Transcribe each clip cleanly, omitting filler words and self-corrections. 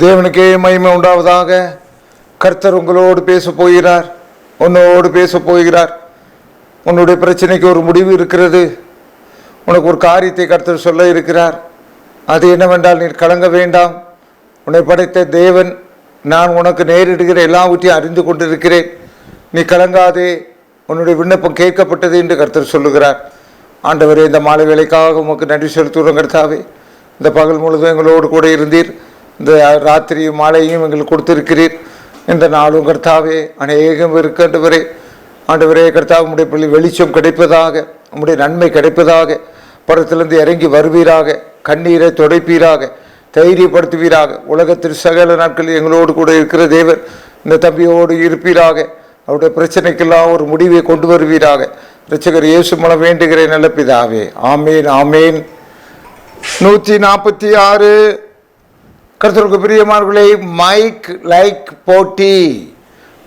தேவனுக்கே மகிமை உண்டாவதாக. கர்த்தர் உங்களோடு பேச போகிறார், உன்னோடு பேச போகிறார். உன்னுடைய பிரச்சனைக்கு ஒரு முடிவு இருக்கிறது. உனக்கு ஒரு காரியத்தை கர்த்தர் சொல்ல இருக்கிறார். அது என்னவென்றால், நீ கலங்க வேண்டாம். உன்னை படைத்த தேவன் நான் உனக்கு நேரிடுகிற எல்லாவற்றையும் அறிந்து கொண்டிருக்கிறேன். நீ கலங்காதே, உன்னுடைய விண்ணப்பம் கேட்கப்பட்டது என்று கர்த்தர் சொல்லுகிறார். ஆண்டவரே, இந்த மாலை வேலைக்காக உமக்கு நன்றி செலுத்துகிறோம். கர்த்தாவே, இந்த பகல் முழுவதும் எங்களோடு கூட இருந்தீர். இந்த ராத்திரியும் மாலையும் எங்களுக்கு கொடுத்திருக்கிறீர். இந்த நாளும் கர்த்தாவே அநேகம் இருக்கின்றவரே. ஆண்டவரே கர்த்தாவே, உம்முடைய பிள்ளை வெளிச்சம் கிடைப்பதாக, உம்முடைய நன்மை கிடைப்பதாக, பரத்திலிருந்து இறங்கி வருவீராக, கண்ணீரை துடைப்பீராக, தைரியப்படுத்துவீராக. உலகத்தில் சகல நாட்களில் எங்களோடு கூட இருக்கிற தேவன் இந்த தம்பியோடு இருப்பீராக. அவருடைய பிரச்சனைக்கெல்லாம் ஒரு முடிவை கொண்டு வருவீராக. இரட்சகர் இயேசு மூலம் வேண்டுகிறேன் நல்ல பிதாவே, ஆமேன் ஆமேன். 146 கர்த்தருக்கு பிரியமானவர்களே, மைக் லைக் போட்டி,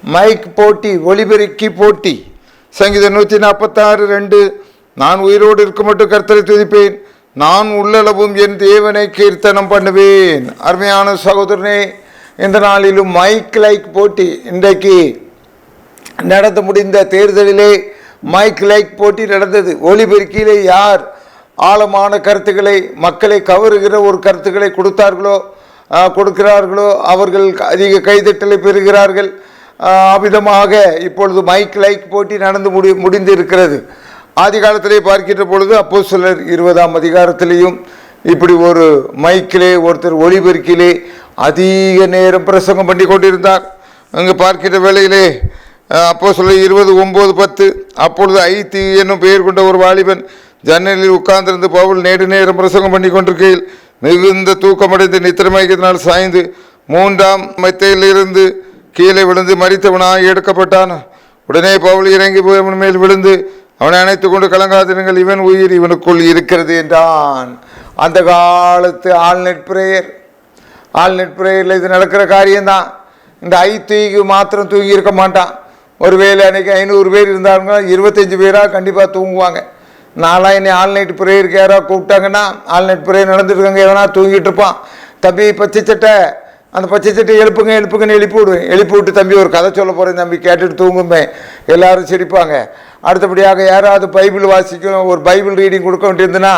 மைக் போட்டி, ஒலிபெருக்கி போட்டி. சங்கீதம் 146:2, நான் உயிரோடு இருக்க மட்டும் கர்த்தரை துதிப்பேன், நான் உள்ளளவும் என் தேவனை கீர்த்தனம் பண்ணுவேன். அருமையான சகோதரனே, இந்த நாளிலும் மைக் லைக் போட்டி. இன்றைக்கு நடத்த முடிந்த தேர்தலிலே மைக் லைக் போட்டி நடந்தது. ஒலிபெருக்கியிலே யார் ஆழமான கருத்துக்களை, மக்களை கவருகிற ஒரு கருத்துக்களை கொடுக்கிறார்களோ அவர்கள் அதிக கைதட்டலை பெறுகிறார்கள். அவ்விதமாக இப்பொழுது மைக் லைக் போட்டி நடந்து முடிந்து இருக்கிறது. ஆதி காலத்திலே பார்க்கின்ற பொழுது அப்போஸ்தலர் 20ஆம் அதிகாரத்திலேயும் இப்படி ஒரு மைக்கிலே ஒருத்தர் ஒலிபெருக்கிலே அதிக நேரம் பிரசங்கம் பண்ணி கொண்டிருந்தார். அங்கு பார்க்கின்ற வேளையிலே அப்போஸ்தலர் 20:9-10, அப்பொழுது ஐத்தி என்னும் பெயர் கொண்ட ஒரு வாலிபன் ஜன்னலில் உட்கார்ந்திருந்து பவுல் நேடு நேரம் பிரசங்கம் பண்ணி கொண்டிருக்கையில் மிகுந்த தூக்கமடைந்து நித்திரமயத்தினால் சாய்ந்து 3ஆம் மெத்தையிலிருந்து கீழே விழுந்து மரித்தவனாய் எடுக்கப்பட்டான். உடனே பவுல் இறங்கி போய் அவன் மேல் விழுந்து அவனை அணைத்து கொண்டு, கலங்காதிருங்கள், இவன் உயிர் இவனுக்குள் இருக்கிறது என்றான். அந்த காலத்து ஆல்நெட் பிரேயரில் இது நடக்கிற காரியம்தான். இந்த ஐத்திக்கு மாத்திரம் தூங்கி இருக்க மாட்டான். ஒருவேளை அன்றைக்கி 500 பேர் இருந்தாங்கன்னா 25 பேராக கண்டிப்பாக தூங்குவாங்க. நான்லாம் என்னை ஆல்நைட் ப்ரேயருக்கு யாராவது கூப்பிட்டாங்கன்னா, ஆல்நைட் ப்ரேயர் நடந்துருக்காங்க, எவனா தூங்கிட்டு இருப்பான். தம்பி பச்சை சட்டை, அந்த பச்சை சட்டை எழுப்புங்கன்னு எழுப்பி விடுவேன். எழுப்பி விட்டு, தம்பி ஒரு கதை சொல்ல போகிறேன் தம்பி, கேட்டுட்டு தூங்குமே. எல்லோரும் சிரிப்பாங்க. அடுத்தபடியாக யாராவது பைபிள் வாசிக்கணும், ஒரு பைபிள் ரீடிங் கொடுக்க வேண்டியிருந்துன்னா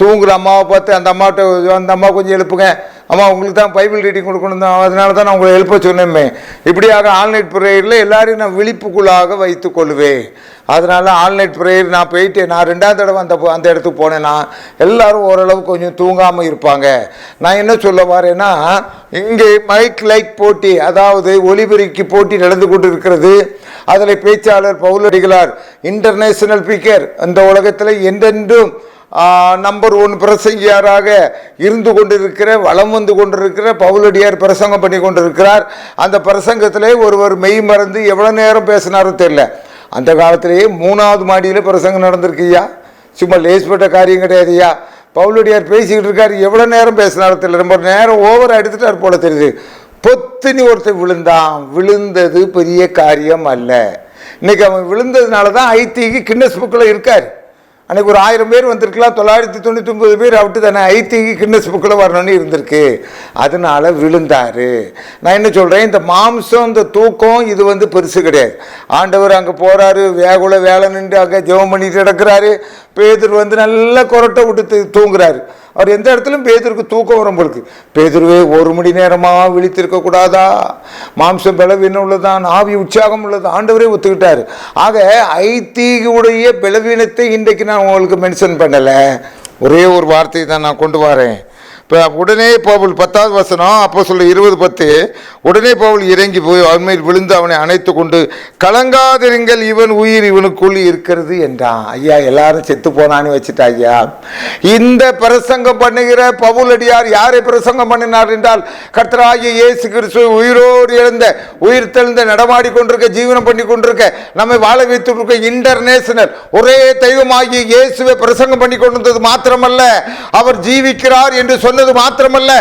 தூங்குற அம்மாவை பார்த்து அந்த அம்மா கொஞ்சம் எழுப்புங்க, அம்மா உங்களுக்கு தான் பைபிள் ரீடிங் கொடுக்கணும் தான், அதனால தான் நான் உங்களை எழுப்ப சொன்னேமே. இப்படியாக ஆல்நைட் ப்ரேயரில் எல்லாரையும் நான் விழிப்புக்குள்ளாக வைத்து கொள்வேன். அதனால் ஆல்நைட் ப்ரேயர் நான் போயிட்டு, நான் 2ஆவது தடவை அந்த இடத்துக்கு போனேன்னா எல்லோரும் ஓரளவு கொஞ்சம் தூங்காமல் இருப்பாங்க. நான் என்ன சொல்ல வரேன்னா, இங்கே மைக் லைக் போட்டி, அதாவது ஒலிபெருக்கி போட்டி நடந்து கொண்டு இருக்கிறது. அதில் பேச்சாளர் பவுலடிகளார் இன்டர்நேஷனல் ஸ்பீக்கர், இந்த உலகத்தில் என்றென்றும் நம்பர் 1 பிரசங்கியாராக இருந்து கொண்டிருக்கிற, வளம் வந்து கொண்டிருக்கிற பவுலடியார் பிரசங்கம் பண்ணி கொண்டிருக்கிறார். அந்த பிரசங்கத்திலே ஒருவர் மெய் மறந்து எவ்வளோ நேரம் பேசினாரும் தெரியல. அந்த காலத்திலேயே 3ஆவது மாடியில் பிரசங்கம் நடந்திருக்குய்யா, சும்மா லேஸ்பட்ட காரியம் கிடையாதுயா. பவுலடியார் பேசிக்கிட்டு இருக்காரு, எவ்வளோ நேரம் பேசினாரும் தெரியல, ரொம்ப நேரம் ஓவர் எடுத்துட்டார் போல தெரியுது. பொத்துனி ஒருத்தர் விழுந்தான். விழுந்தது பெரிய காரியம் அல்ல. இன்னைக்கு அவன் விழுந்ததுனால தான் ஐத்திக்கு கின்னஸ் புக்கில் இருக்கார். அன்றைக்கி ஒரு 1000 பேர் வந்திருக்கலாம், 999 பேர் அவுட்டு தானே, ஐத்திக்கு கின்னஸ் புக்கில் வரணும்னு இருந்திருக்கு. அதனால் விழுந்தார். நான் என்ன சொல்கிறேன், இந்த மாம்சம், இந்த தூக்கம், இது பெருசு கிடையாது. ஆண்டவர் அங்கே போகிறாரு, வேலை நின்று அங்கே ஜெபம் பண்ணிட்டு கிடக்கிறாரு. பேதுரு நல்லா கொரட்டை விட்டு தூங்குறாரு. அவர் எந்த இடத்துலையும் பேதுருக்கு தூக்கம் வரும் பொழுது, பேதுருவே 1 மணி நேரமாக விழித்திருக்க கூடாதா, மாம்சம் பலவீனம் உள்ளதான், ஆவி உற்சாகம் உள்ளது, ஆண்டவரே ஒத்துக்கிட்டார். ஆக ஐத்தியுடைய பலவீனத்தை இன்றைக்கு நான் உங்களுக்கு மென்ஷன் பண்ணலை, ஒரே ஒரு வார்த்தையை தான் நான் கொண்டு வரேன். இப்போ உடனே பவுல் 10ஆவது வசனம் அப்போஸ்தலர் 20:10, உடனே பவுல் இறங்கி போய் அவன் மேல் விழுந்து அவனை அணைத்து கொண்டு, கலங்காதிருங்கள், இவன் உயிர் இவனுக்குள் இருக்கிறது என்றான். ஐயா, எல்லாரும் செத்து போனான்னு வச்சுட்டா ஐயா. இந்த பிரசங்கம் பண்ணுகிற பவுலடியார் யாரை பிரசங்கம் பண்ணினார் என்றால், கர்த்தராகிய இயேசு கிறிஸ்து உயிரோடு எழுந்த, உயிர் தெழுந்த, நடமாடி கொண்டிருக்க, ஜீவனம் பண்ணி கொண்டிருக்க, நம்மை வாழ வைத்திருக்க இன்டர்நேஷனல் ஒரே தெய்வமாகிய இயேசுவை பிரசங்கம் பண்ணி கொண்டிருந்தது மாத்திரமல்ல, அவர் ஜீவிக்கிறார் என்று சொன்னது மாத்திரமல்ல,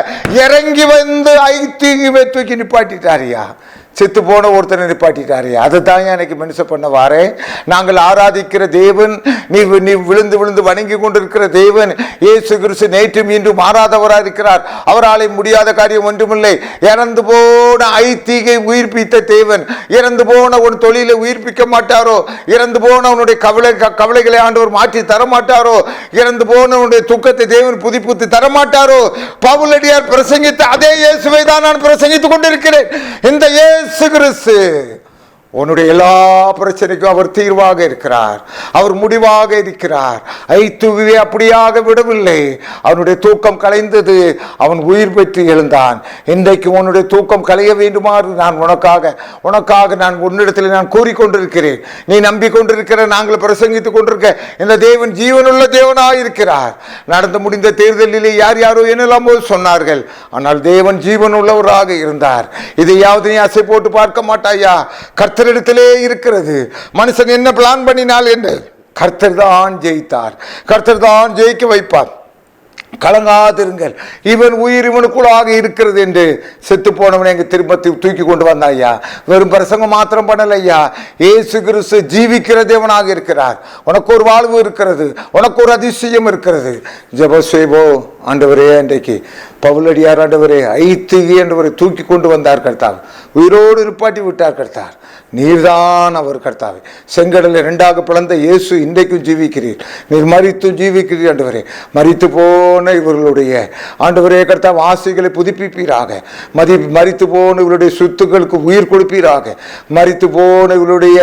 இறங்கி வந்து ஐத்தியுவை தூக்கி நிப்பாட்டிட்டாரியா. செத்து போன ஒருத்தனை நிப்பாட்டிட்டாரு. அதை தான் எனக்கு மென்ஷன் பண்ண வாரேன். நாங்கள் ஆராதிக்கிற தேவன், நீ விழுந்து விழுந்து வணங்கி கொண்டிருக்கிற தேவன் இயேசு கிறிஸ்து நேற்றும் இன்றும் மாறாதவராக இருக்கிறார். அவராலே முடியாத காரியம் ஒன்றுமில்லை. இறந்து போன ஐத்தீகை உயிர்ப்பித்த தேவன் இறந்து போன உன் தொழிலை உயிர்ப்பிக்க மாட்டாரோ? இறந்து போன உன்னுடைய கவலைகளை ஆண்டவர் மாற்றி தரமாட்டாரோ? இறந்து போன உன்னுடைய துக்கத்தை தேவன் புதுப்பித்து தரமாட்டாரோ? பவுலடியார் பிரசங்கித்த அதே இயேசுவை தான் நான் பிரசங்கித்துக் கொண்டிருக்கிறேன். இந்த இயேசு கிறிஸ்து உன்னுடைய எல்லா பிரச்சனைக்கும் அவர் தீர்வாக இருக்கிறார். அவர் முடிவாக இருக்கிறார். ஐத்துவே அப்படியாக விடவில்லை. அவனுடைய தூக்கம் கலைந்தது. அவன் உயிர் பெற்று எழுந்தான். இன்றைக்கு உன்னுடைய தூக்கம் கலைய வேண்டுமாறு நான் உனக்காக நான் உன்னிடத்தில் நான் கூறிக்கொண்டிருக்கிறேன். நீ நம்பிக்கொண்டிருக்கிற, நாங்கள் பிரசங்கித்துக் கொண்டிருக்க இந்த தேவன் ஜீவனுள்ள தேவனாக இருக்கிறார். நடந்து முடிந்த தேர்தலிலே யாரோ என்னெல்லாமோ சொன்னார்கள். ஆனால் தேவன் ஜீவனுள்ளவராக இருந்தார். இதையாவது நீ அசை போட்டு பார்க்க மாட்டாயா? கர்த்தர் இடத்திலே இருக்கிறது. மனுஷன் என்ன பிளான் பண்ணினால் என்று கர்த்தர் தான் ஜெயித்தார். கர்த்தர் தான் ஜெயிக்க வைப்பார். கலங்காதிருங்கள், இவன் உயிர் இவனுக்குள்ளாக இருக்கிறது என்று செத்து போனவனை எங்க திரும்ப தூக்கி கொண்டு வந்தாய்யா. வெறும் பிரசங்கம் மாத்திரம் பண்ணலையா. இயேசு கிறிஸ்து ஜீவிக்கிற தேவனாக இருக்கிறார். உனக்கு ஒரு வாழ்வு இருக்கிறது, உனக்கு ஒரு அதிசயம் இருக்கிறது. ஜெபசேபோ ஆண்டவரே, இன்றைக்கு பவுலடியார் ஆண்டவரே ஐத்திகை ஆண்டவரை தூக்கி கொண்டு வந்தார் கர்த்தார். உயிரோடு நிப்பாட்டி விட்டார் கர்த்தார். நீர்தான் அவர் கர்த்தாவே. செங்கடலை இரண்டாக பிளந்த இயேசு இன்றைக்கும் ஜீவிக்கிறீர். நீர் மரித்தும் ஜீவிக்கிறீர் ஆண்டவரே. மரித்து போன இவர்களுடைய ஆண்டவரே கர்த்தாவே ஆசைகளை புதுப்பிப்பீராக. மரித்து போன இவருடைய சொத்துக்களுக்கு உயிர் கொடுப்பீராக. மரித்து போன இவருடைய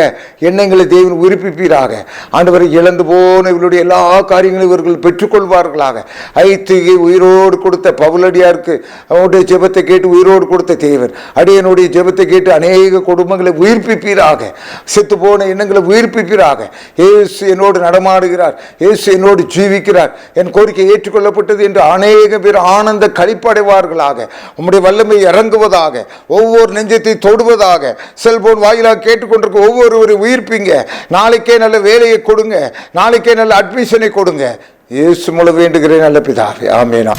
எண்ணங்களை தேவன் உயிர்ப்பிப்பீராக. ஆண்டவரை இழந்து போன இவருடைய எல்லா காரியங்களும் இவர்கள் பெற்றுக்கொள்வார்களாக. ஐத்திகை உயிரோடு கொடுத்த பவுலடியாருக்கு அவனுடைய ஜெபத்தை கேட்டு உயிரோடு கொடுத்த தேவன் அடியனுடைய ஜெபத்தை கேட்டு அநேக குடும்பங்களை உயிர்ப்பிப்பீராக. செத்து போன எண்ணங்களை உயிர்ப்பிப்பீராக. இயேசு என்னோடு நடமாடுகிறார், இயேசு என்னோடு ஜீவிக்கிறார், என் கோரிக்கை ஏற்றுக்கொள்ளப்பட்டது என்று அநேக பேர் ஆனந்த களிப்படைவார்களாக. உம்முடைய வல்லமை இறங்குவதாக, ஒவ்வொரு நெஞ்சத்தை தொடுவதாக. செல்போன் வாயிலாக கேட்டுக்கொண்டிருக்க ஒவ்வொருவரையும் உயிர்ப்பிங்க. நாளைக்கே நல்ல வேலையை கொடுங்க, நாளைக்கே நல்ல அட்மிஷனை கொடுங்க. இயேசு மூலம் வேண்டுகிறேன் நல்ல பிதாவே, ஆமென்.